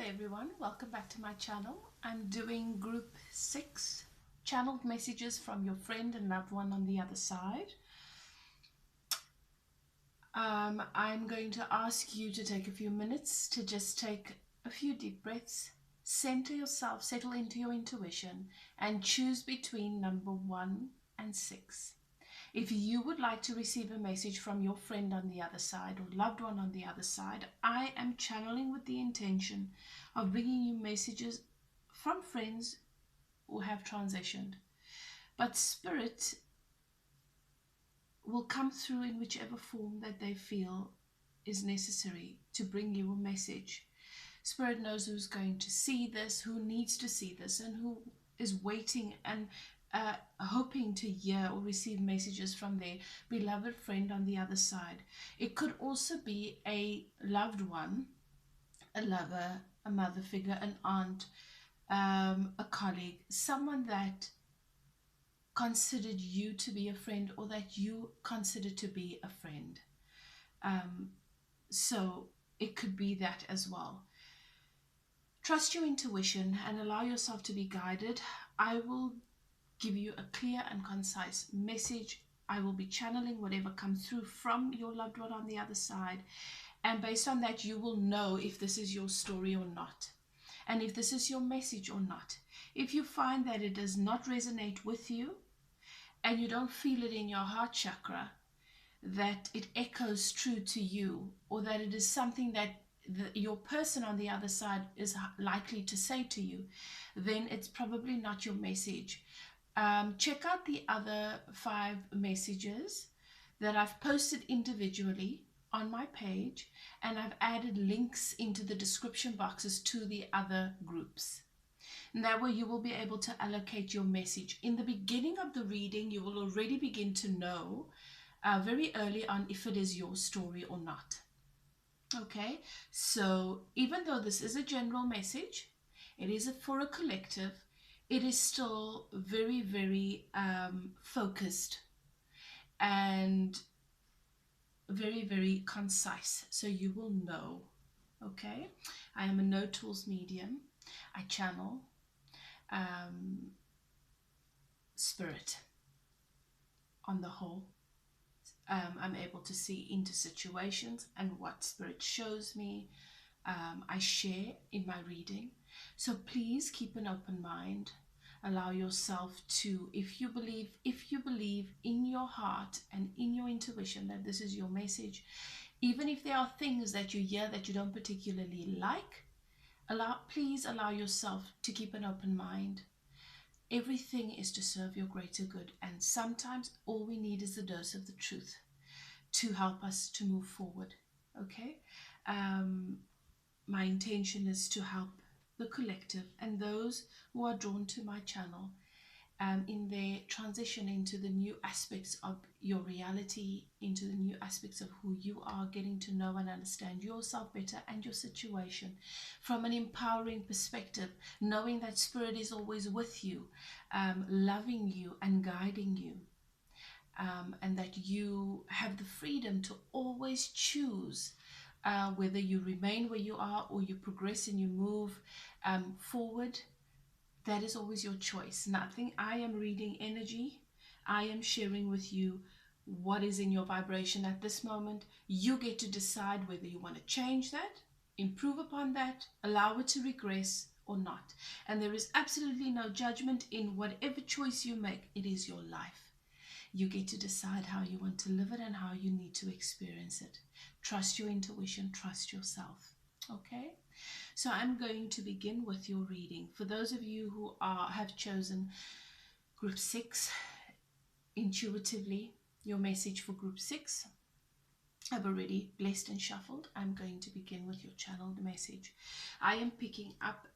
everyone, welcome back to my channel. I'm doing group 6, channeled messages from your friend and loved one on the other side. I'm going to ask you to take a few minutes to just take a few deep breaths, center yourself, settle into your intuition, and choose between number 1 and 6. If you would like to receive a message from your friend on the other side or loved one on the other side, I am channeling with the intention of bringing you messages from friends who have transitioned. But Spirit will come through in whichever form that they feel is necessary to bring you a message. Spirit knows who's going to see this, who needs to see this, and who is waiting and hoping to hear or receive messages from their beloved friend on the other side. It could also be a loved one, a lover, a mother figure, an aunt, a colleague, someone that considered you to be a friend or that you consider to be a friend. So it could be that as well. Trust your intuition and allow yourself to be guided. I will give you a clear and concise message. I will be channeling whatever comes through from your loved one on the other side. And based on that, you will know if this is your story or not. And if this is your message or not. If you find that it does not resonate with you and you don't feel it in your heart chakra, that it echoes true to you, or that it is something that your person on the other side is likely to say to you, then it's probably not your message. Check out the other 5 messages that I've posted individually on my page, and I've added links into the description boxes to the other groups. And that way you will be able to allocate your message. In the beginning of the reading, you will already begin to know very early on if it is your story or not. Okay, so even though this is a general message, it is for a collective, it is still very, very focused and very, very concise. So you will know, okay? I am a no tools medium. I channel spirit on the whole. I'm able to see into situations and what spirit shows me. I share in my reading. So please keep an open mind. Allow yourself to, if you believe in your heart and in your intuition that this is your message, even if there are things that you hear that you don't particularly like, please allow yourself to keep an open mind. Everything is to serve your greater good, and sometimes all we need is a dose of the truth to help us to move forward. Okay, my intention is to help the collective and those who are drawn to my channel in their transition into the new aspects of your reality, into the new aspects of who you are, getting to know and understand yourself better and your situation from an empowering perspective, knowing that Spirit is always with you, loving you and guiding you, and that you have the freedom to always choose whether you remain where you are or you progress and you move forward. That is always your choice. Nothing. I am reading energy. I am sharing with you what is in your vibration at this moment. You get to decide whether you want to change that, improve upon that, allow it to regress or not. And there is absolutely no judgment in whatever choice you make. It is your life. You get to decide how you want to live it and how you need to experience it. Trust your intuition, trust yourself. Okay? So I'm going to begin with your reading. For those of you who have chosen group 6 intuitively, your message for group 6, I've already blessed and shuffled. I'm going to begin with your channeled message. I am picking up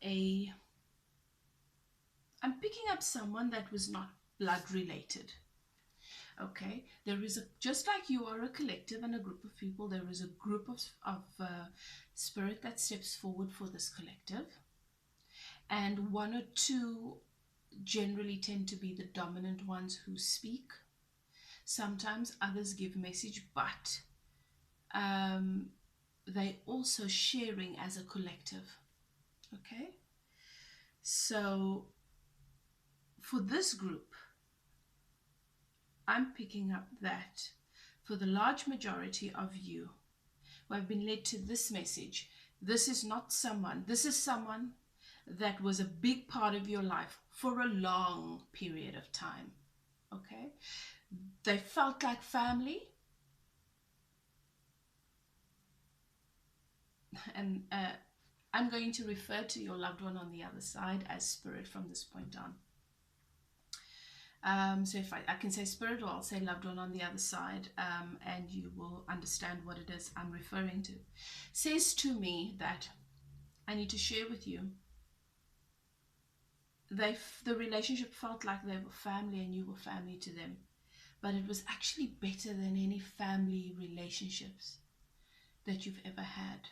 someone that was not blood related. Okay, there is just like you are a collective and a group of people, there is a group of spirit that steps forward for this collective, and 1 or 2 generally tend to be the dominant ones who speak. Sometimes others give message, but they also sharing as a collective. Okay, so for this group, I'm picking up that for the large majority of you who have been led to this message, this is not someone, this is someone that was a big part of your life for a long period of time. Okay, they felt like family, and I'm going to refer to your loved one on the other side as spirit from this point on. So if I can say spirit, or I'll say loved one on the other side, and you will understand what it is I'm referring to. Says to me that I need to share with you, the relationship felt like they were family and you were family to them, but it was actually better than any family relationships that you've ever had.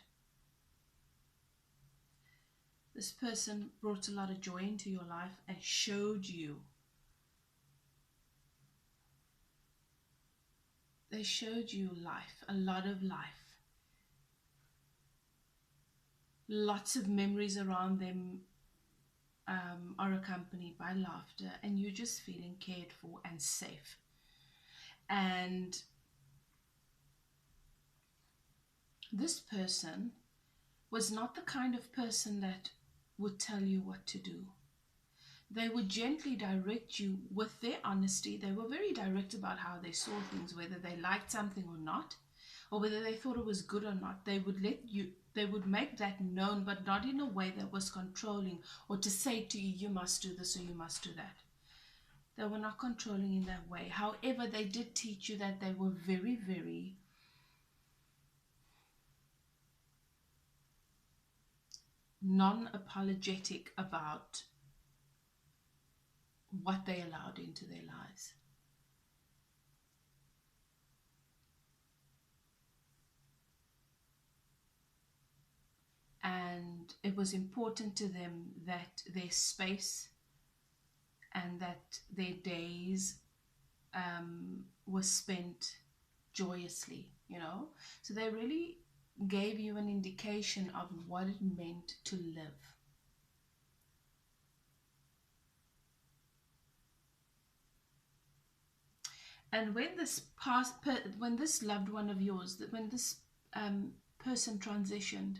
This person brought a lot of joy into your life and showed you. They showed you life, a lot of life. Lots of memories around them are accompanied by laughter, and you're just feeling cared for and safe. And this person was not the kind of person that would tell you what to do. They would gently direct you with their honesty. They were very direct about how they saw things, whether they liked something or not, or whether they thought it was good or not. They would make that known, but not in a way that was controlling, or to say to you, you must do this or you must do that. They were not controlling in that way. However, they did teach you that they were very, very non-apologetic about what they allowed into their lives. And it was important to them that their space and that their days were spent joyously, you know. So they really gave you an indication of what it meant to live. And when this loved one of yours, when this person transitioned,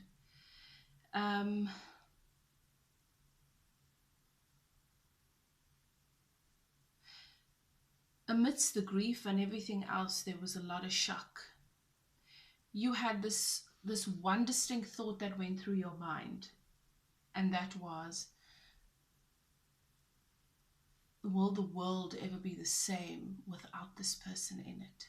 amidst the grief and everything else, there was a lot of shock. You had this one distinct thought that went through your mind, and that was, will the world ever be the same without this person in it?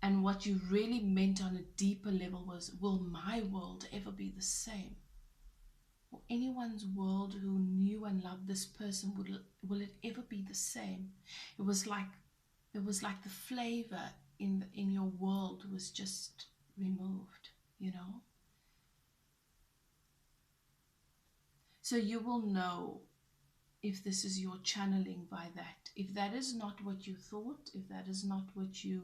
And what you really meant on a deeper level was, will my world ever be the same? Or anyone's world who knew and loved this person, will it ever be the same? It was like the flavor in your world was just removed, you know. So you will know if this is your channeling by that. If that is not what you thought, if that is not what you,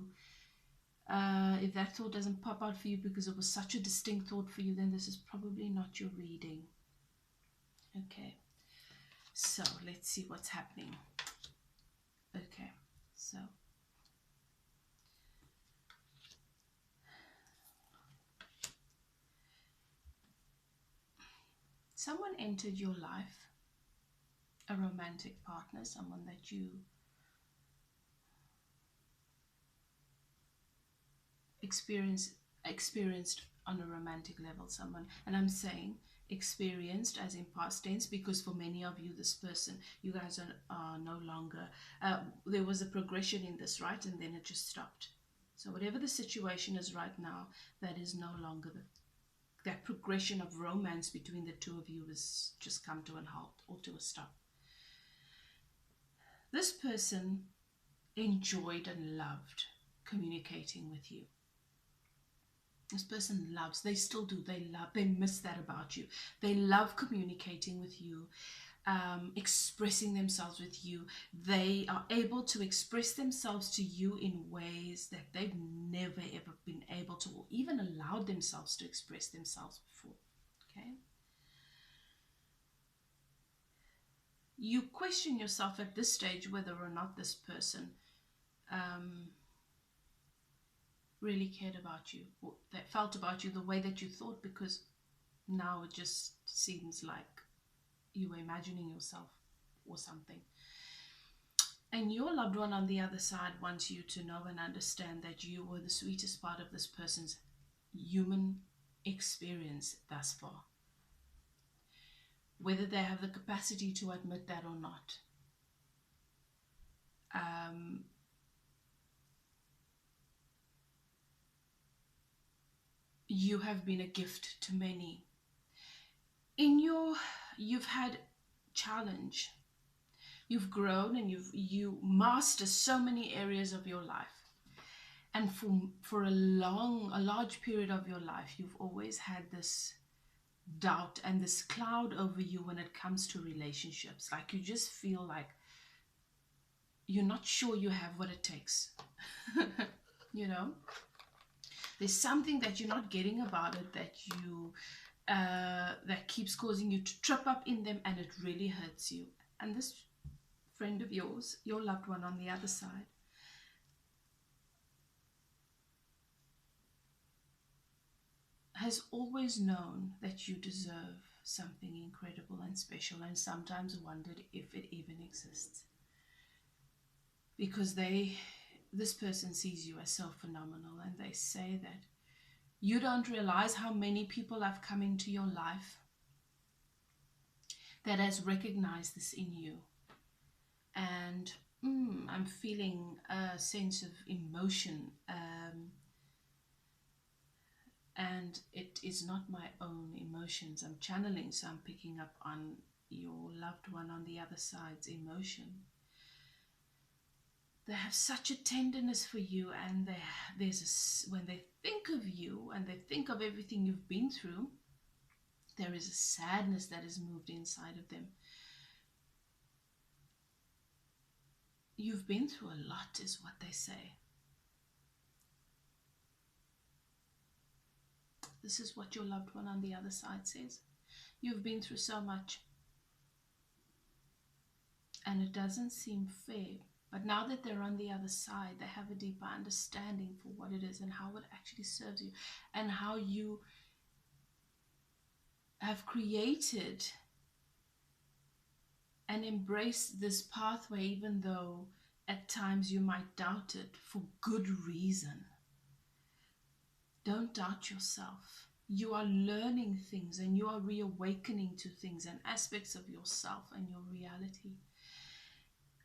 if that thought doesn't pop out for you because it was such a distinct thought for you, then this is probably not your reading. Okay, so let's see what's happening. Okay, so someone entered your life, a romantic partner, someone that you experienced on a romantic level, someone, and I'm saying experienced as in past tense, because for many of you, this person, you guys are no longer, there was a progression in this, right? And then it just stopped. So whatever the situation is right now, that is no longer that progression of romance between the two of you has just come to a halt or to a stop. This person enjoyed and loved communicating with you. This person loves, they still do, they miss that about you. They love communicating with you, expressing themselves with you. They are able to express themselves to you in ways that they've never ever been able to, or even allowed themselves to express themselves before. Okay. You question yourself at this stage whether or not this person really cared about you, or that felt about you the way that you thought, because now it just seems like you were imagining yourself or something. And your loved one on the other side wants you to know and understand that you were the sweetest part of this person's human experience thus far. Whether they have the capacity to admit that or not. You have been a gift to many. You've had challenge. You've grown and you master so many areas of your life. And for a large period of your life, you've always had this doubt and this cloud over you when it comes to relationships. Like you just feel like you're not sure you have what it takes. You know, there's something that you're not getting about it that keeps causing you to trip up in them, and it really hurts you. And this friend of yours, your loved one on the other side, has always known that you deserve something incredible and special, and sometimes wondered if it even exists. Because this person sees you as so phenomenal, and they say that you don't realize how many people have come into your life that has recognized this in you. And I'm feeling a sense of emotion, and it is not my own emotions I'm channeling, so I'm picking up on your loved one on the other side's emotion. They have such a tenderness for you, and when they think of you and they think of everything you've been through, there is a sadness that is moved inside of them. You've been through a lot, is what they say. This is what your loved one on the other side says. You've been through so much, and it doesn't seem fair. But now that they're on the other side, they have a deeper understanding for what it is and how it actually serves you, and how you have created and embraced this pathway, even though at times you might doubt it, for good reason. Don't doubt yourself. You are learning things, and you are reawakening to things and aspects of yourself and your reality.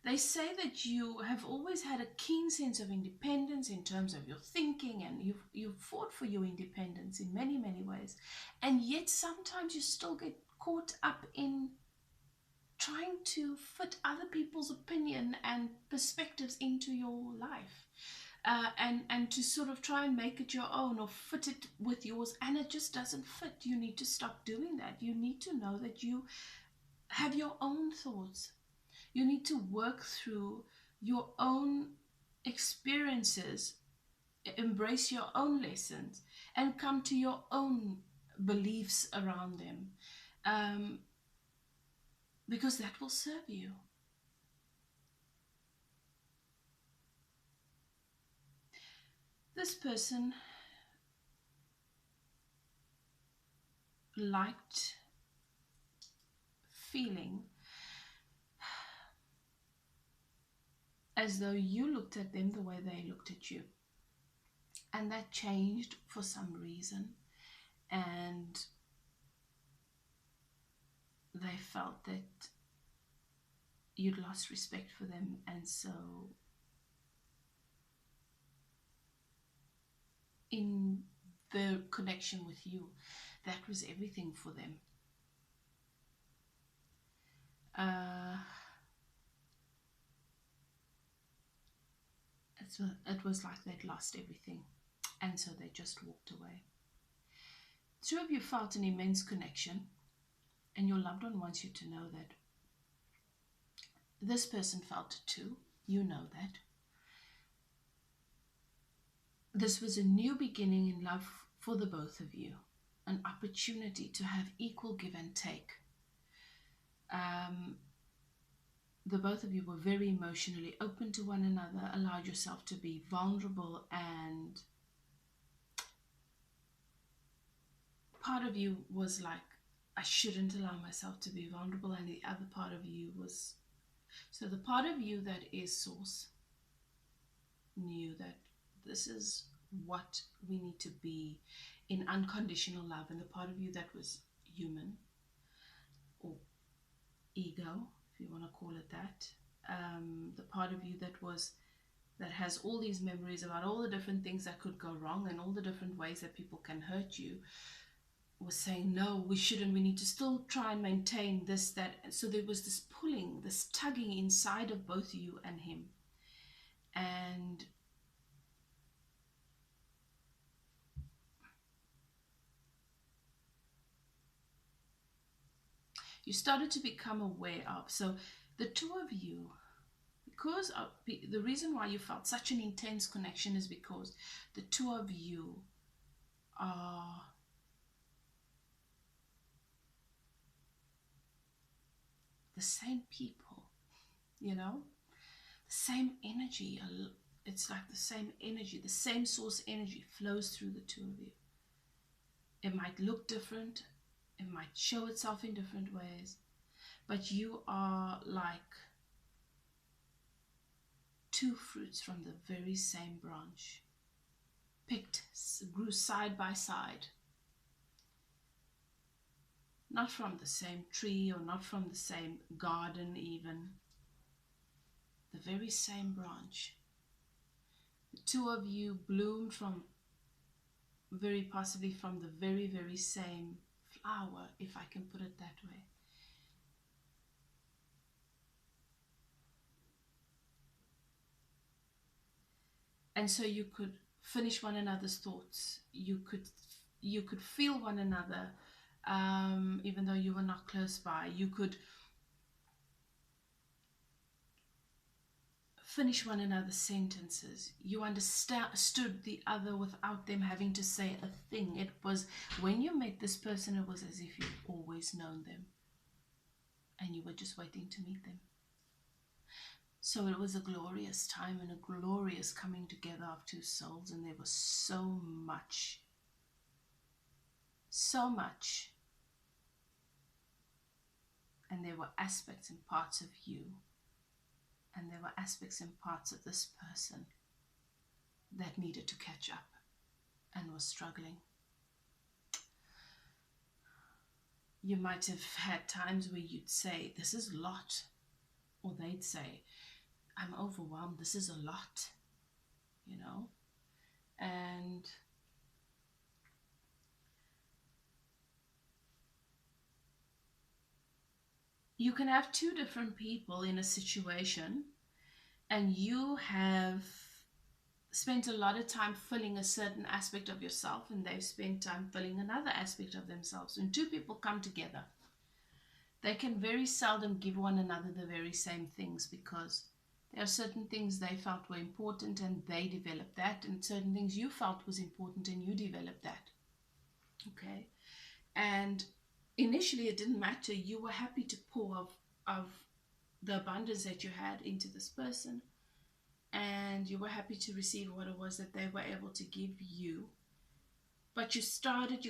They say that you have always had a keen sense of independence in terms of your thinking, and you've fought for your independence in many, many ways. And yet sometimes you still get caught up in trying to fit other people's opinion and perspectives into your life. And to sort of try and make it your own or fit it with yours, and it just doesn't fit. You need to stop doing that. You need to know that you have your own thoughts. You need to work through your own experiences, embrace your own lessons, and come to your own beliefs around them, because that will serve you. This person liked feeling as though you looked at them the way they looked at you. And that changed for some reason. And they felt that you'd lost respect for them. And so in the connection with you, that was everything for them. It was like they'd lost everything, and so they just walked away. Two of you felt an immense connection, and your loved one wants you to know that this person felt it too. You know that. This was a new beginning in love for the both of you. an opportunity to have equal give and take. The both of you were very emotionally open to one another, allowed yourself to be vulnerable, and part of you was like, I shouldn't allow myself to be vulnerable, and the other part of you was, so the part of you that is source knew that this is what we need to be in unconditional love, and the part of you that was human or ego, if you want to call it that, the part of you that has all these memories about all the different things that could go wrong and all the different ways that people can hurt you, was saying, no, we shouldn't, we need to still try and maintain this, that. So there was this pulling, this tugging inside of both you and him. And you started to become aware of, so the two of you, because of, the reason why you felt such an intense connection is because the two of you are the same people, you know, the same energy. It's like the same energy, the same source energy flows through the two of you. It might look different, it might show itself in different ways, but you are like two fruits from the very same branch, picked, grew side by side, not from the same tree or not from the same garden even, the very same branch. The two of you bloomed from, very possibly from the very, very same flower, if I can put it that way. And so you could finish one another's thoughts. You could feel one another, even though you were not close by. You could finish one another's sentences. You understood the other without them having to say a thing. It was, when you met this person, it was as if you'd always known them and you were just waiting to meet them. So it was a glorious time and a glorious coming together of two souls, and there was so much, and there were aspects and parts of you, and there were aspects and parts of this person that needed to catch up and was struggling. You might have had times where you'd say, this is a lot, or they'd say, I'm overwhelmed, this is a lot, you know. And you can have two different people in a situation, and you have spent a lot of time filling a certain aspect of yourself, and they've spent time filling another aspect of themselves. When two people come together, they can very seldom give one another the very same things, because there are certain things they felt were important and they developed that, and certain things you felt was important and you developed that. Okay? And initially it didn't matter. You were happy to pour of the abundance that you had into this person, and you were happy to receive what it was that they were able to give you. But you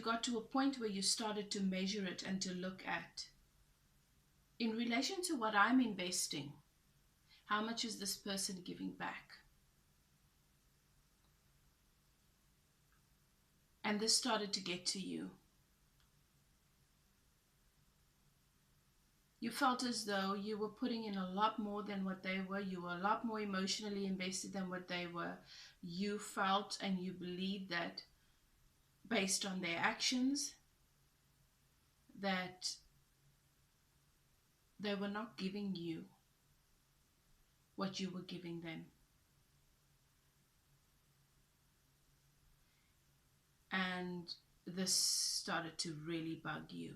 got to a point where you started to measure it and to look at, in relation to what I'm investing, how much is this person giving back? And this started to get to you. You felt as though you were putting in a lot more than what they were. You were a lot more emotionally invested than what they were. You felt and you believed that, based on their actions, that they were not giving you what you were giving them. And this started to really bug you.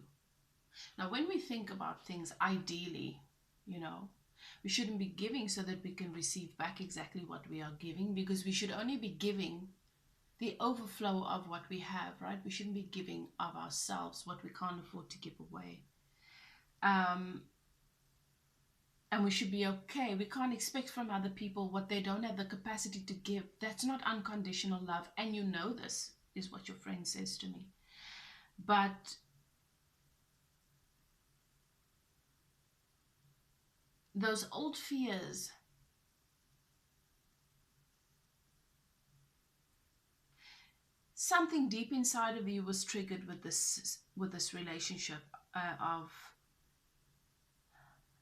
Now, when we think about things, ideally, you know, we shouldn't be giving so that we can receive back exactly what we are giving, because we should only be giving. the overflow of what we have, right? We shouldn't be giving of ourselves what we can't afford to give away. And we should be okay. We can't expect from other people what they don't have the capacity to give. That's not unconditional love. And you know this is what your friend says to me. But those old fears, something deep inside of you was triggered with this relationship of,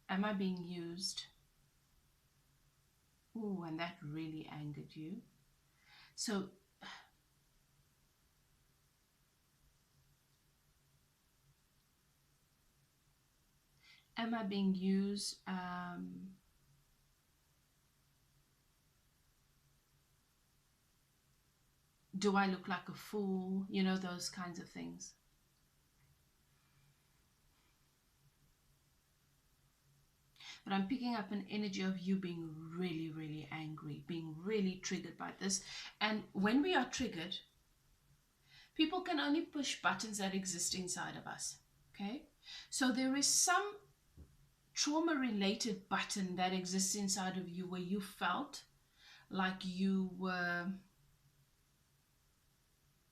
am I being used? Ooh, and that really angered you. So am I being used? Do I look like a fool? You know, those kinds of things. But I'm picking up an energy of you being really, really angry, being really triggered by this. And when we are triggered, people can only push buttons that exist inside of us. Okay? So there is some trauma-related button that exists inside of you where you felt like you were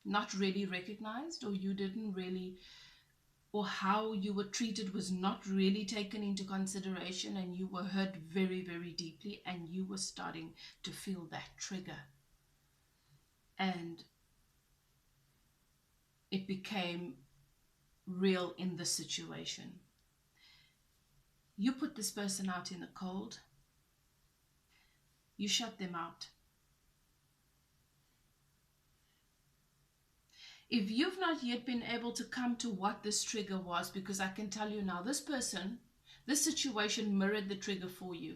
not really recognized, or you didn't really, or how you were treated was not really taken into consideration, and you were hurt very, very deeply, and you were starting to feel that trigger. And it became real in the situation. You put this person out in the cold. You shut them out. If you've not yet been able to come to what this trigger was, because I can tell you now, this person, this situation mirrored the trigger for you.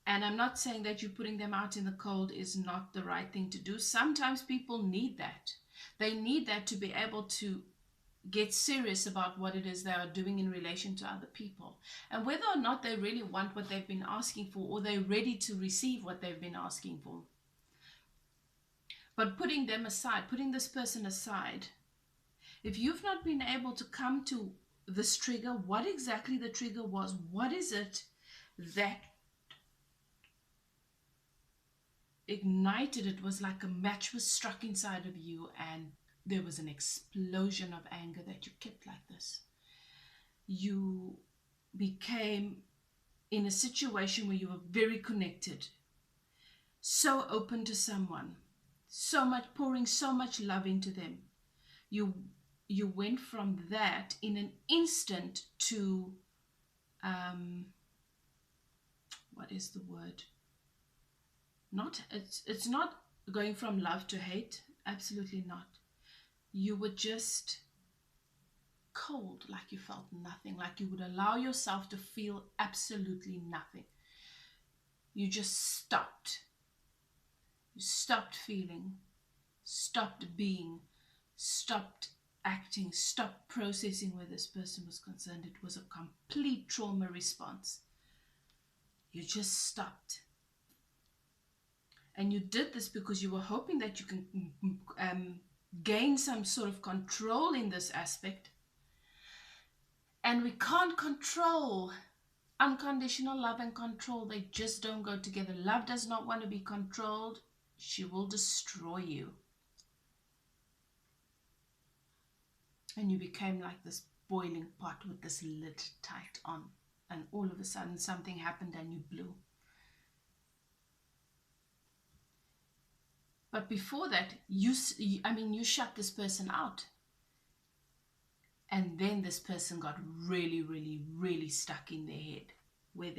And I'm not saying that you putting them out in the cold is not the right thing to do. Sometimes people need that. They need that to be able to get serious about what it is they are doing in relation to other people. And whether or not they really want what they've been asking for, or they're ready to receive what they've been asking for. But putting them aside, putting this person aside, if you've not been able to come to this trigger, what exactly the trigger was, what is it that ignited it? Was like a match was struck inside of you, and there was an explosion of anger that you kept like this. You became in a situation where you were very connected, so open to someone, so much, pouring so much love into them. You went from that in an instant to what is the word? It's not going from love to hate. Absolutely not. You were just cold, like you felt nothing, like you would allow yourself to feel absolutely nothing. You just stopped. You stopped feeling, stopped being, stopped acting, stopped processing where this person was concerned. It was a complete trauma response. You just stopped. And you did this because you were hoping that you can gain some sort of control in this aspect. And we can't control. Unconditional love and control, they just don't go together. Love does not want to be controlled. She will destroy you. And you became like this boiling pot with this lid tight on. And all of a sudden something happened and you blew. But before that, you shut this person out. And then this person got really, really, really stuck in their head, where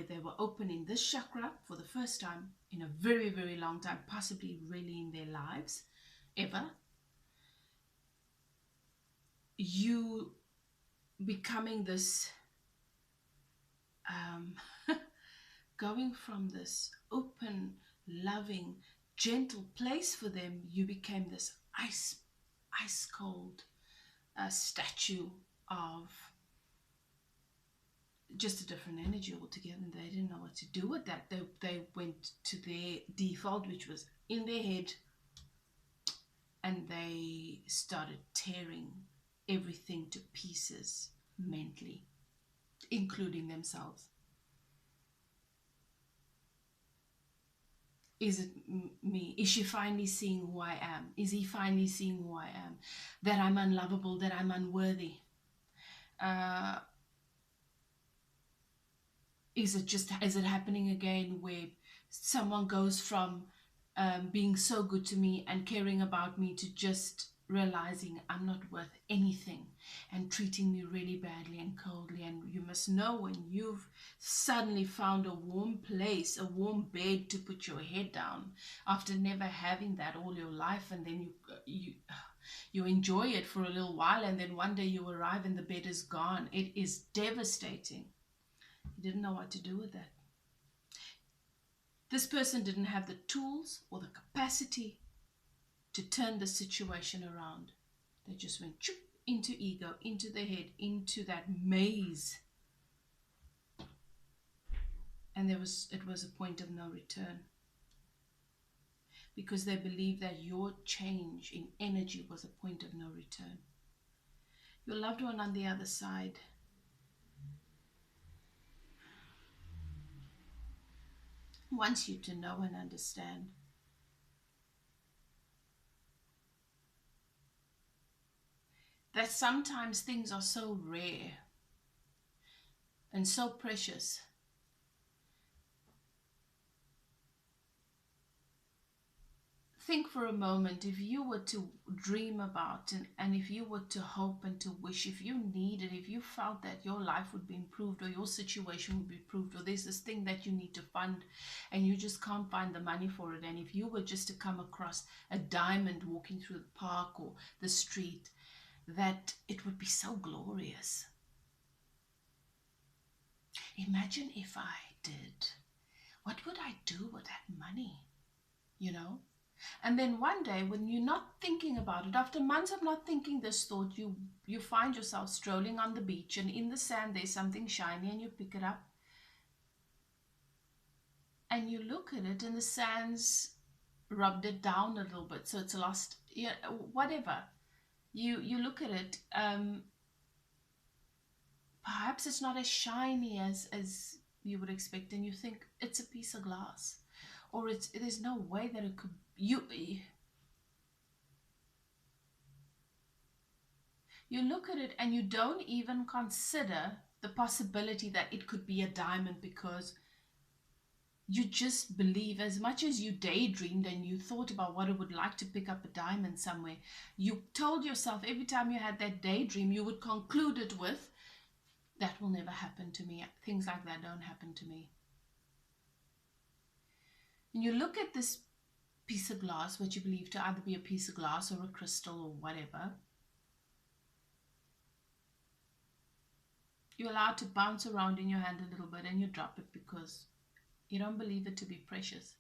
they were opening this chakra for the first time in a very, very long time, possibly really in their lives, ever. You becoming this, going from this open, loving, gentle place for them, you became this ice cold statue of just a different energy altogether, and they didn't know what to do with that. They went to their default, which was in their head, and they started tearing everything to pieces mentally, including themselves. Is it me? Is she finally seeing who I am? Is he finally seeing who I am? That I'm unlovable, that I'm unworthy? Uh, is it happening again where someone goes from being so good to me and caring about me to just realizing I'm not worth anything and treating me really badly and coldly? And you must know, when you've suddenly found a warm place, a warm bed to put your head down after never having that all your life, and then you enjoy it for a little while, and then one day you arrive and the bed is gone. It is devastating. He didn't know what to do with that. This person didn't have the tools or the capacity to turn the situation around. They just went into ego, into the head, into that maze. And it was a point of no return. Because they believed that your change in energy was a point of no return. Your loved one on the other side wants you to know and understand that sometimes things are so rare and so precious. Think for a moment, if you were to dream about and if you were to hope and to wish, if you needed, if you felt that your life would be improved or your situation would be improved, or there's this thing that you need to fund and you just can't find the money for it, and if you were just to come across a diamond walking through the park or the street, that it would be so glorious. Imagine if I did. What would I do with that money? You know? And then one day, when you're not thinking about it, after months of not thinking this thought, you find yourself strolling on the beach, and in the sand there's something shiny, and you pick it up and you look at it, and the sand's rubbed it down a little bit, so it's lost, yeah, whatever. You look at it, perhaps it's not as shiny as you would expect, and you think it's a piece of glass, or there's no way that it could. You look at it and you don't even consider the possibility that it could be a diamond, because you just believe, as much as you daydreamed and you thought about what it would like to pick up a diamond somewhere, you told yourself every time you had that daydream, you would conclude it with, that will never happen to me. Things like that don't happen to me. And you look at this piece of glass, what you believe to either be a piece of glass or a crystal or whatever. You allow it to bounce around in your hand a little bit, and you drop it because you don't believe it to be precious.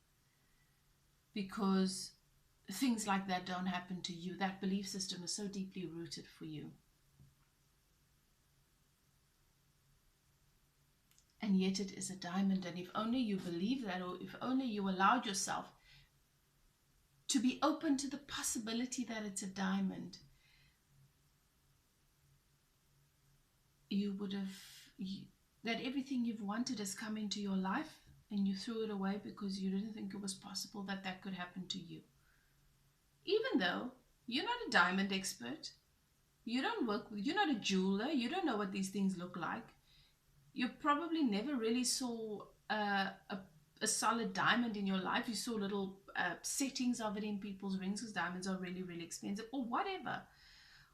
Because things like that don't happen to you. That belief system is so deeply rooted for you. And yet it is a diamond. And if only you believe that, or if only you allowed yourself to be open to the possibility that it's a diamond, you would have, that everything you've wanted has come into your life, and you threw it away because you didn't think it was possible that that could happen to you. Even though you're not a diamond expert, you don't work with, you're not a jeweler, you don't know what these things look like. You probably never really saw a solid diamond in your life. You saw little settings of it in people's rings, because diamonds are really, really expensive, or whatever.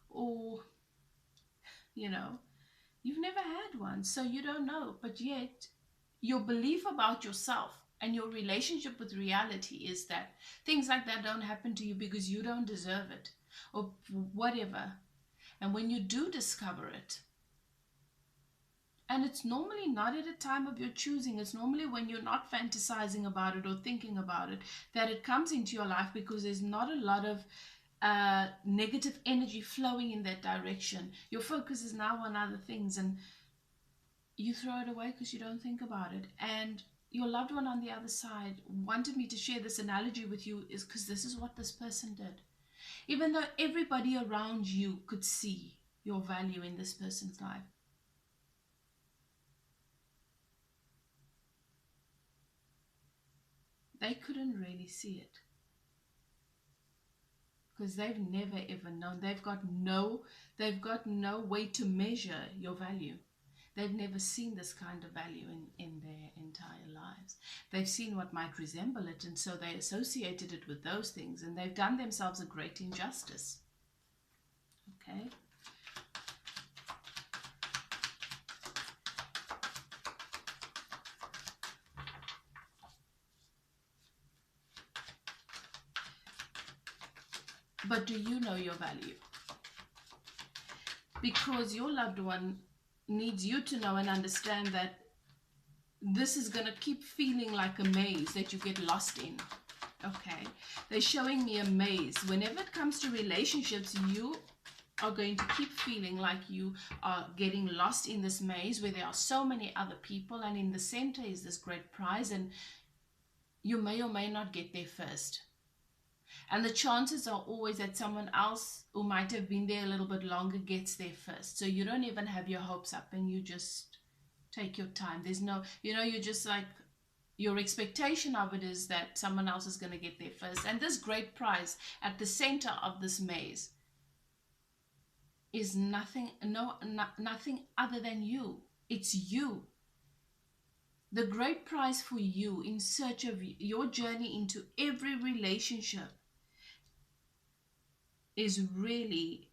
Or, you know, you've never had one, so you don't know. But yet, your belief about yourself and your relationship with reality is that things like that don't happen to you because you don't deserve it, or whatever. And when you do discover it, and it's normally not at a time of your choosing, it's normally when you're not fantasizing about it or thinking about it, that it comes into your life, because there's not a lot of negative energy flowing in that direction. Your focus is now on other things, and you throw it away because you don't think about it. And your loved one on the other side wanted me to share this analogy with you, is because this is what this person did. even though everybody around you could see your value in this person's life. They couldn't really see it because they've never ever known. They've got no way to measure your value. They've never seen this kind of value in their entire lives. They've seen what might resemble it, and so they associated it with those things, and they've done themselves a great injustice. Okay. But do you know your value? Because your loved one needs you to know and understand that this is going to keep feeling like a maze that you get lost in. Okay, they're showing me a maze. Whenever it comes to relationships, you are going to keep feeling like you are getting lost in this maze where there are so many other people, and in the center is this great prize, and you may or may not get there first. And the chances are always that someone else who might have been there a little bit longer gets there first. So you don't even have your hopes up, and you just take your time. There's no, you're just like, your expectation of it is that someone else is going to get there first. And this great prize at the center of this maze is nothing other than you. It's you. The great prize for you in search of your journey into every relationship is really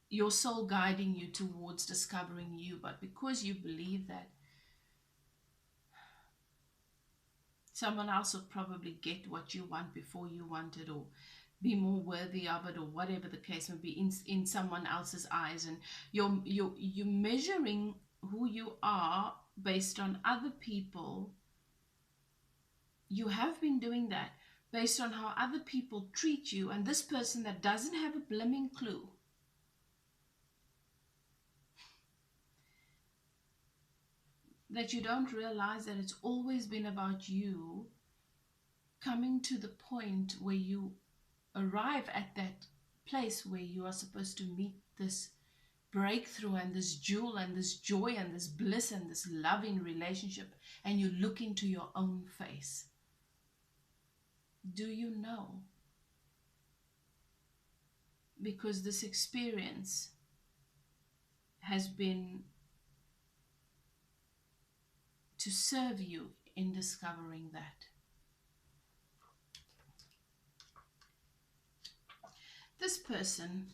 your soul guiding you towards discovering you. But because you believe that someone else will probably get what you want before you want it, or be more worthy of it, or whatever the case may be in someone else's eyes, and you're measuring who you are based on other people. You have been doing that based on how other people treat you, and this person that doesn't have a blooming clue that you don't realize that it's always been about you coming to the point where you arrive at that place where you are supposed to meet this breakthrough and this jewel and this joy and this bliss and this loving relationship, and you look into your own face. Do you know? Because this experience has been to serve you in discovering that. This person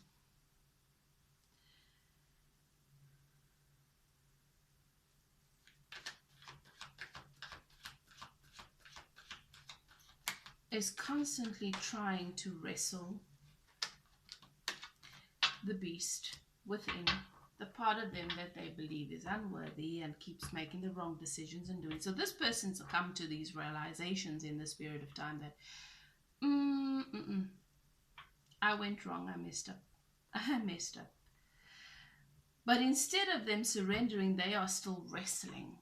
is constantly trying to wrestle the beast within, the part of them that they believe is unworthy and keeps making the wrong decisions and doing. So this person's come to these realizations in this period of time that I went wrong, I messed up. But instead of them surrendering, they are still wrestling,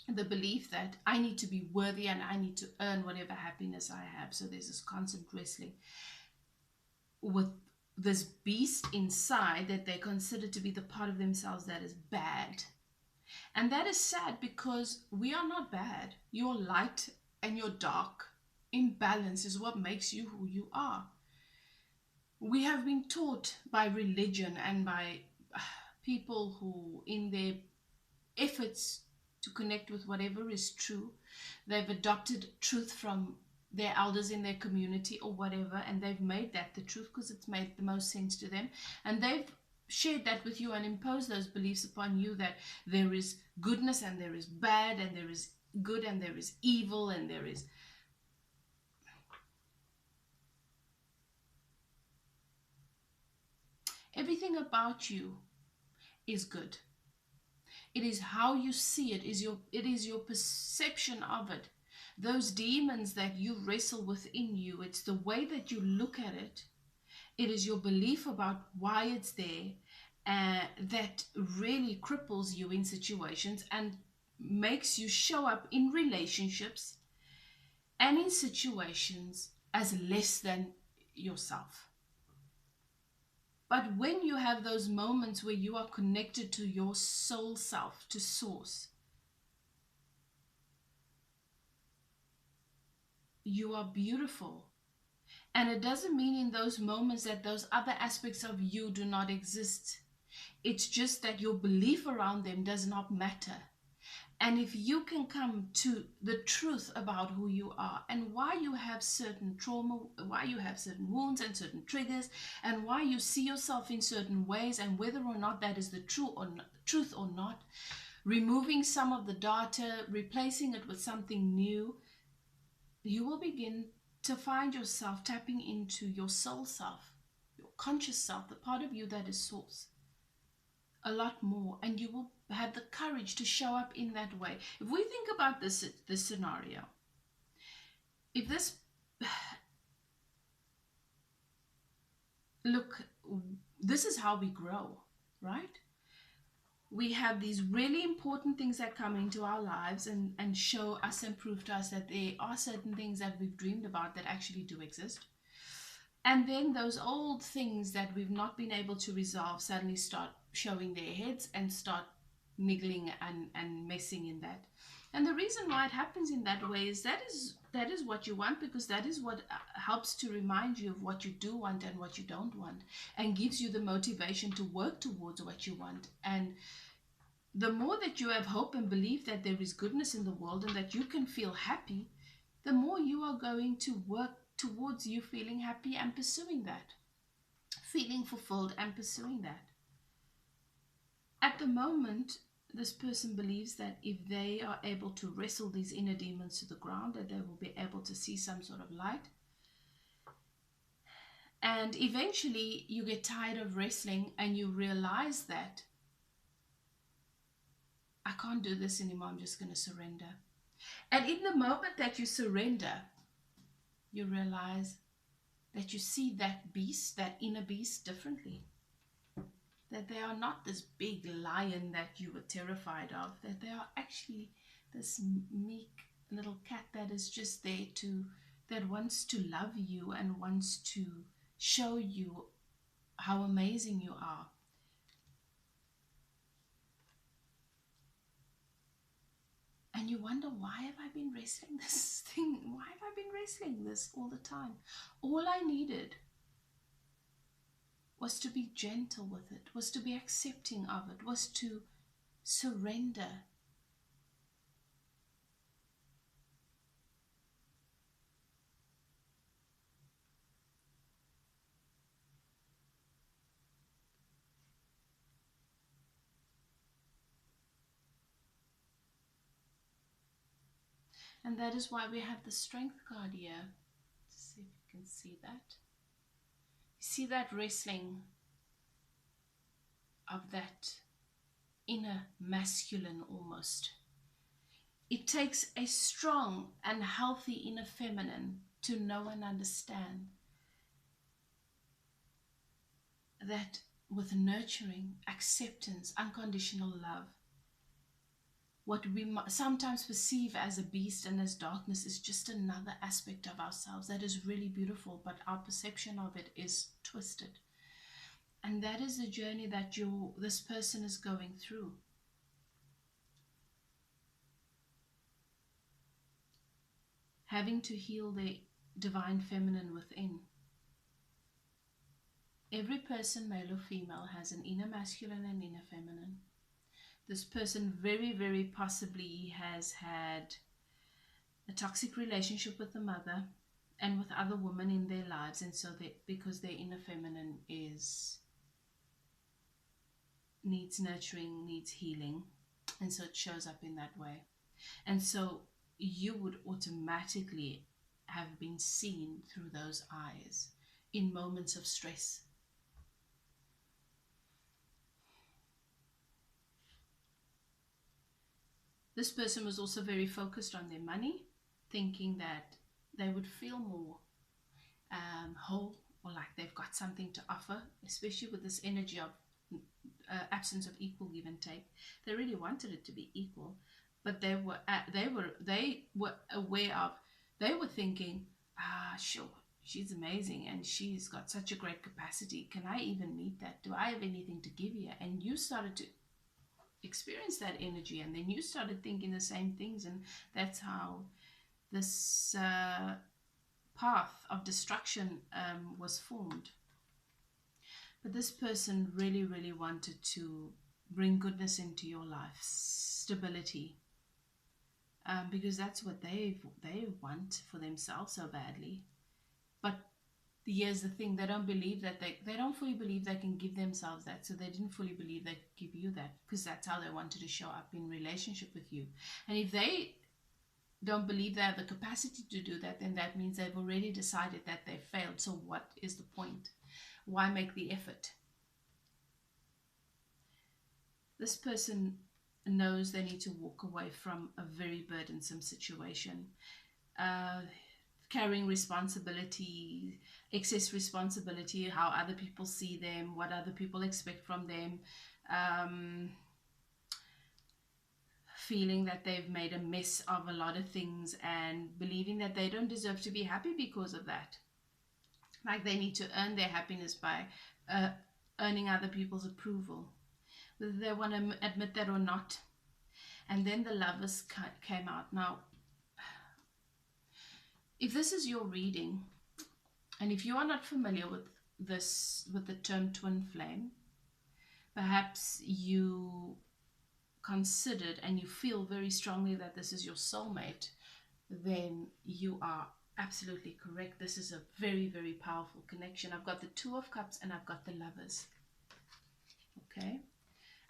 the belief that I need to be worthy and I need to earn whatever happiness I have. So there's this constant wrestling with this beast inside that they consider to be the part of themselves that is bad. And that is sad, because we are not bad. Your light and your dark in balance is what makes you who you are. We have been taught by religion and by people who, in their efforts to connect with whatever is true, they've adopted truth from their elders in their community or whatever, and they've made that the truth because it's made the most sense to them, and they've shared that with you and imposed those beliefs upon you, that there is goodness and there is bad, and there is good and there is evil, and there is everything about you is good. It is how you see it, it is your perception of it. Those demons that you wrestle within you, it's the way that you look at it. It is your belief about why it's there that really cripples you in situations and makes you show up in relationships and in situations as less than yourself. But when you have those moments where you are connected to your soul self, to source, you are beautiful. And it doesn't mean in those moments that those other aspects of you do not exist. It's just that your belief around them does not matter. And if you can come to the truth about who you are and why you have certain trauma, why you have certain wounds and certain triggers, and why you see yourself in certain ways, and whether or not that is the truth or not, removing some of the data, replacing it with something new, you will begin to find yourself tapping into your soul self, your conscious self, the part of you that is source, a lot more, and you will have the courage to show up in that way. If we think about this scenario, if this look, this is how we grow, right? We have these really important things that come into our lives and show us and prove to us that there are certain things that we've dreamed about that actually do exist. And then those old things that we've not been able to resolve suddenly start showing their heads and start niggling and messing in that. And the reason why it happens in that way is that is what you want, because that is what helps to remind you of what you do want and what you don't want, and gives you the motivation to work towards what you want. And the more that you have hope and belief that there is goodness in the world and that you can feel happy, the more you are going to work towards you feeling happy and pursuing that, feeling fulfilled and pursuing that. At the moment, this person believes that if they are able to wrestle these inner demons to the ground, that they will be able to see some sort of light. And eventually you get tired of wrestling and you realize that I can't do this anymore, I'm just going to surrender. And in the moment that you surrender, you realize that you see that beast, that inner beast, differently. That they are not this big lion that you were terrified of, that they are actually this meek little cat that is just there that wants to love you and wants to show you how amazing you are. And you wonder, why have I been wrestling this thing? Why have I been wrestling this all the time? All I needed was to be gentle with it, was to be accepting of it, was to surrender. And that is why we have the strength card here. Let's see if you can see that. See that wrestling of that inner masculine almost. It takes a strong and healthy inner feminine to know and understand that with nurturing, acceptance, unconditional love, what we sometimes perceive as a beast and as darkness is just another aspect of ourselves that is really beautiful, but our perception of it is twisted. And that is the journey that this person is going through. Having to heal the divine feminine within. Every person, male or female, has an inner masculine and inner feminine. This person very, very possibly has had a toxic relationship with the mother and with other women in their lives, and so because their inner feminine needs nurturing, needs healing, and so it shows up in that way. And so you would automatically have been seen through those eyes in moments of stress. This person was also very focused on their money, thinking that they would feel more whole, or like they've got something to offer, especially with this energy of absence of equal give and take. They really wanted it to be equal, but they were aware of, they were thinking, sure, she's amazing and she's got such a great capacity. Can I even meet that? Do I have anything to give you? And you started to experience that energy, and then you started thinking the same things, and that's how this path of destruction was formed. But this person really, really wanted to bring goodness into your life, stability, because that's what they want for themselves so badly. But here's the thing, they don't believe that they don't fully believe they can give themselves that, so they didn't fully believe they could give you that, because that's how they wanted to show up in relationship with you. And if they don't believe they have the capacity to do that, then that means they've already decided that they failed. So what is the point? Why make the effort? This person knows they need to walk away from a very burdensome situation, carrying responsibility, excess responsibility, how other people see them, what other people expect from them, feeling that they've made a mess of a lot of things, and believing that they don't deserve to be happy because of that. Like they need to earn their happiness by earning other people's approval, whether they want to admit that or not. And then the Lovers came out. Now, if this is your reading, and if you are not familiar with this, with the term twin flame, perhaps you considered and you feel very strongly that this is your soulmate, then you are absolutely correct. This is a very, very powerful connection. I've got the Two of Cups and I've got the Lovers. Okay.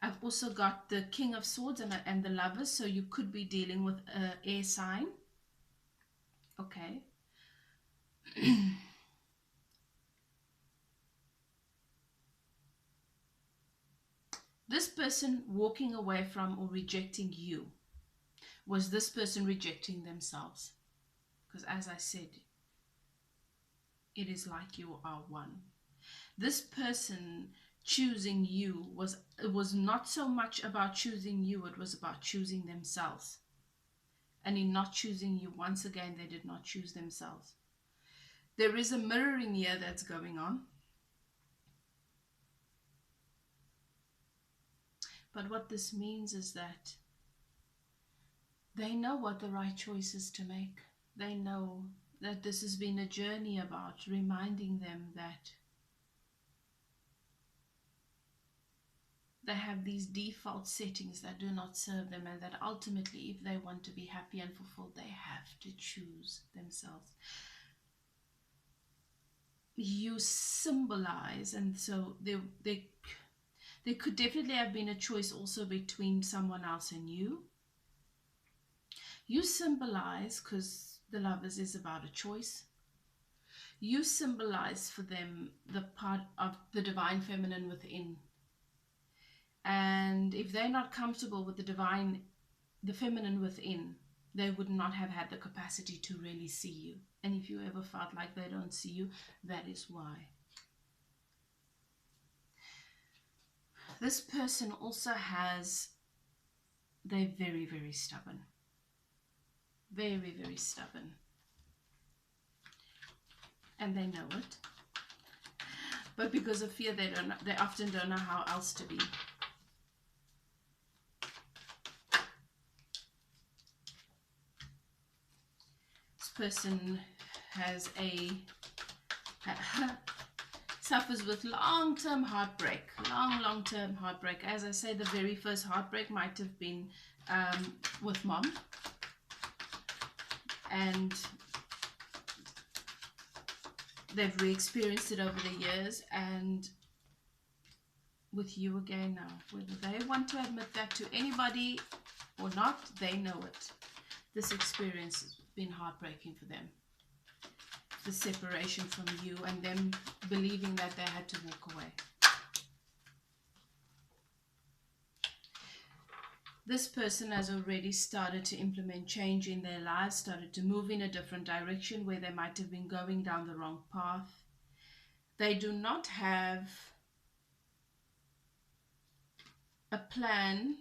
I've also got the King of Swords and the Lovers, so you could be dealing with an air sign. Okay. This person walking away from or rejecting you, was this person rejecting themselves? Because as I said, it is like you are one. This person choosing you it was not so much about choosing you, it was about choosing themselves. And in not choosing you, once again, they did not choose themselves. There is a mirroring here that's going on. But what this means is that they know what the right choice is to make. They know that this has been a journey about reminding them that they have these default settings that do not serve them, and that ultimately, if they want to be happy and fulfilled, they have to choose themselves. You symbolize, and so there could definitely have been a choice also between someone else and you. You symbolize, because the Lovers is about a choice. You symbolize for them the part of the divine feminine within. And if they're not comfortable with the feminine within, they would not have had the capacity to really see you. And if you ever felt like they don't see you, that is why. This person also they're very, very stubborn. Very, very stubborn. And they know it. But because of fear, they often don't know how else to be. Person has suffers with long-term heartbreak, long-term heartbreak. As I say, the very first heartbreak might have been with mom, and they've re-experienced it over the years, and with you again now. Whether they want to admit that to anybody or not, they know it. This experience has been heartbreaking for them. The separation from you and them believing that they had to walk away. This person has already started to implement change in their lives, started to move in a different direction where they might have been going down the wrong path. They do not have a plan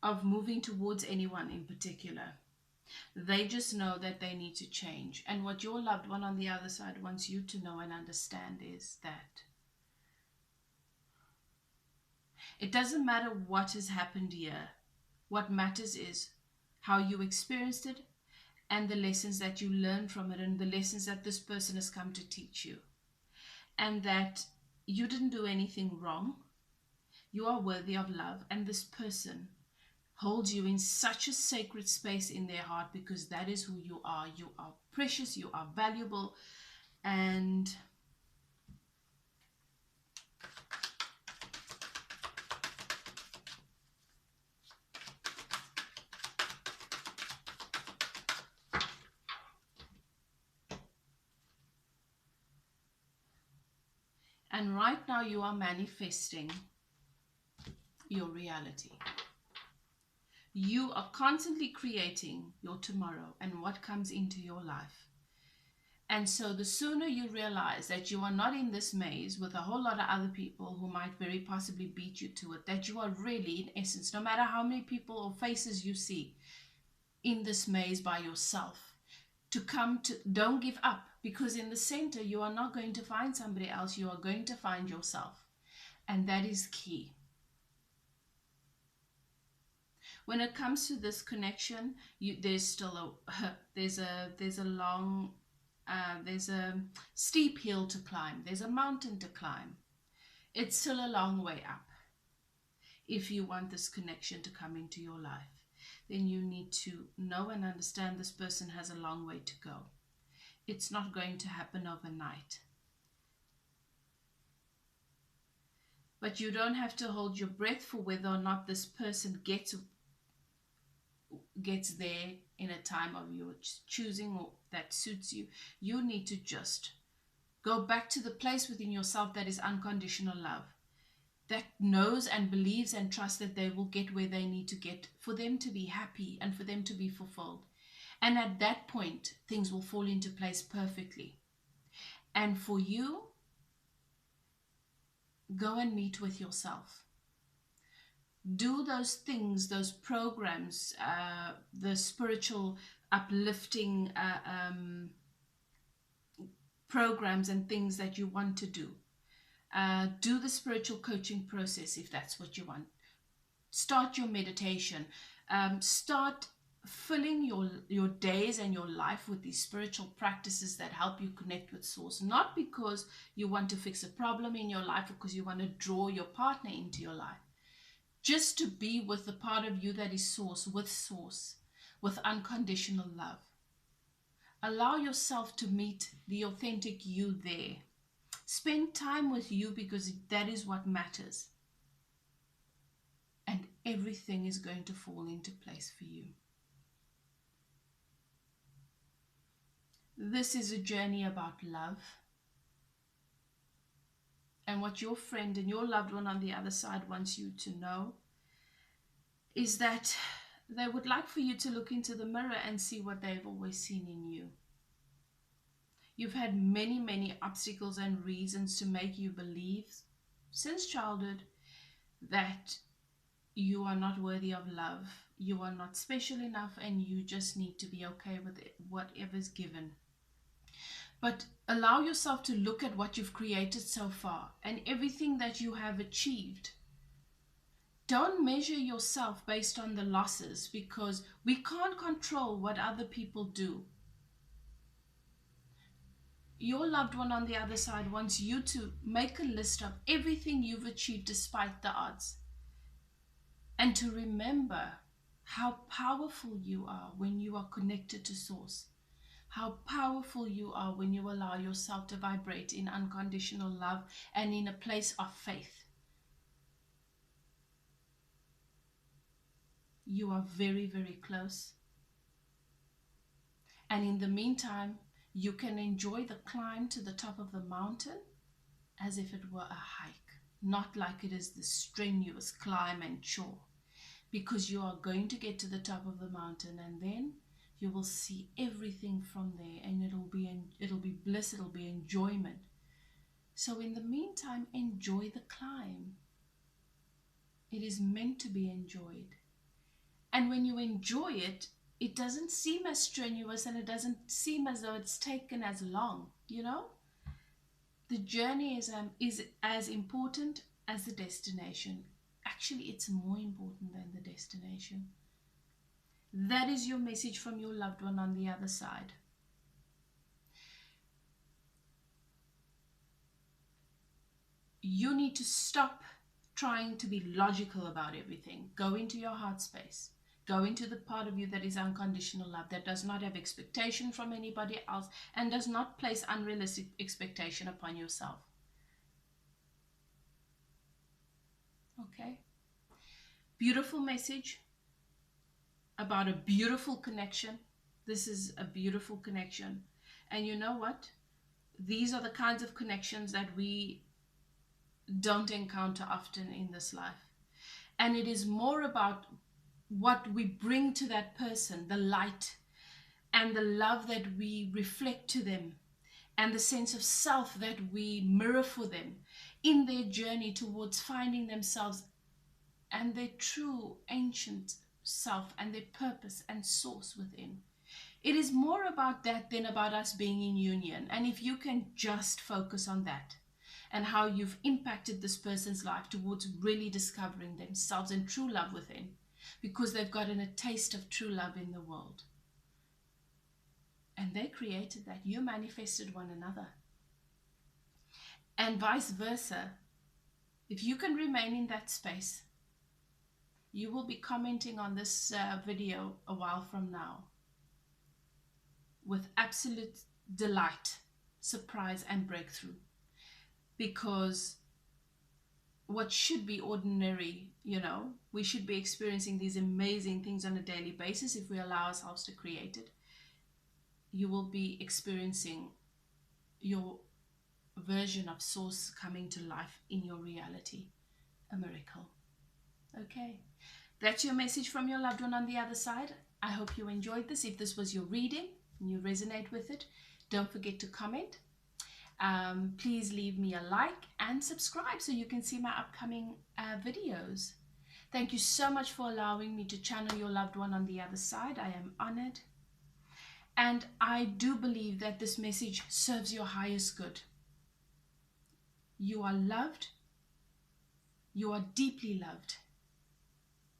of moving towards anyone in particular. They just know that they need to change. And what your loved one on the other side wants you to know and understand is that it doesn't matter what has happened here. What matters is how you experienced it and the lessons that you learned from it and the lessons that this person has come to teach you. And that you didn't do anything wrong. You are worthy of love, and this person holds you in such a sacred space in their heart because that is who you are. You are precious, you are valuable, and right now you are manifesting your reality. You are constantly creating your tomorrow and what comes into your life. And so the sooner you realize that you are not in this maze with a whole lot of other people who might very possibly beat you to it, that you are really, in essence, no matter how many people or faces you see, in this maze by yourself, don't give up, because in the center you are not going to find somebody else, you are going to find yourself. And that is key. When it comes to this connection, there's still there's a steep hill to climb. There's a mountain to climb. It's still a long way up. If you want this connection to come into your life, then you need to know and understand this person has a long way to go. It's not going to happen overnight. But you don't have to hold your breath for whether or not this person gets there in a time of your choosing or that suits you. You need to just go back to the place within yourself that is unconditional love, that knows and believes and trusts that they will get where they need to get for them to be happy and for them to be fulfilled. And at that point, things will fall into place perfectly. And for you, go and meet with yourself. Do those things, those programs, the spiritual uplifting programs and things that you want to do. Do the spiritual coaching process if that's what you want. Start your meditation. Start filling your days and your life with these spiritual practices that help you connect with Source. Not because you want to fix a problem in your life or because you want to draw your partner into your life. Just to be with the part of you that is Source, with unconditional love. Allow yourself to meet the authentic you there. Spend time with you because that is what matters. And everything is going to fall into place for you. This is a journey about love. And what your friend and your loved one on the other side wants you to know is that they would like for you to look into the mirror and see what they've always seen in you. You've had many, many obstacles and reasons to make you believe since childhood that you are not worthy of love. You are not special enough and you just need to be okay with it, whatever's given. But allow yourself to look at what you've created so far and everything that you have achieved. Don't measure yourself based on the losses because we can't control what other people do. Your loved one on the other side wants you to make a list of everything you've achieved despite the odds. And to remember how powerful you are when you are connected to Source. How powerful you are when you allow yourself to vibrate in unconditional love and in a place of faith. You are very, very close. And in the meantime, you can enjoy the climb to the top of the mountain as if it were a hike, not like it is the strenuous climb and chore, because you are going to get to the top of the mountain and then you will see everything from there, and it'll be bliss, it'll be enjoyment. So in the meantime, enjoy the climb. It is meant to be enjoyed. And when you enjoy it, it doesn't seem as strenuous, and it doesn't seem as though it's taken as long, you know? The journey is as important as the destination. Actually, it's more important than the destination. That is your message from your loved one on the other side. You need to stop trying to be logical about everything. Go into your heart space. Go into the part of you that is unconditional love, that does not have expectation from anybody else and does not place unrealistic expectation upon yourself. Okay? Beautiful message about a beautiful connection. This is a beautiful connection. And you know what? These are the kinds of connections that we don't encounter often in this life. And it is more about what we bring to that person, the light and the love that we reflect to them, and the sense of self that we mirror for them in their journey towards finding themselves and their true ancient self and their purpose and source within. It is more about that than about us being in union. And if you can just focus on that and how you've impacted this person's life towards really discovering themselves and true love within, because they've gotten a taste of true love in the world. And they created that. You manifested one another. And vice versa. If you can remain in that space, you will be commenting on this video a while from now with absolute delight, surprise, and breakthrough. Because what should be ordinary, you know, we should be experiencing these amazing things on a daily basis if we allow ourselves to create it. You will be experiencing your version of source coming to life in your reality. A miracle. Okay, that's your message from your loved one on the other side. I hope you enjoyed this. If this was your reading and you resonate with it, don't forget to comment. Please leave me a like and subscribe so you can see my upcoming videos. Thank you so much for allowing me to channel your loved one on the other side. I am honored. And I do believe that this message serves your highest good. You are loved. You are deeply loved.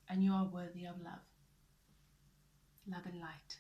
And you are worthy of love. Love and light.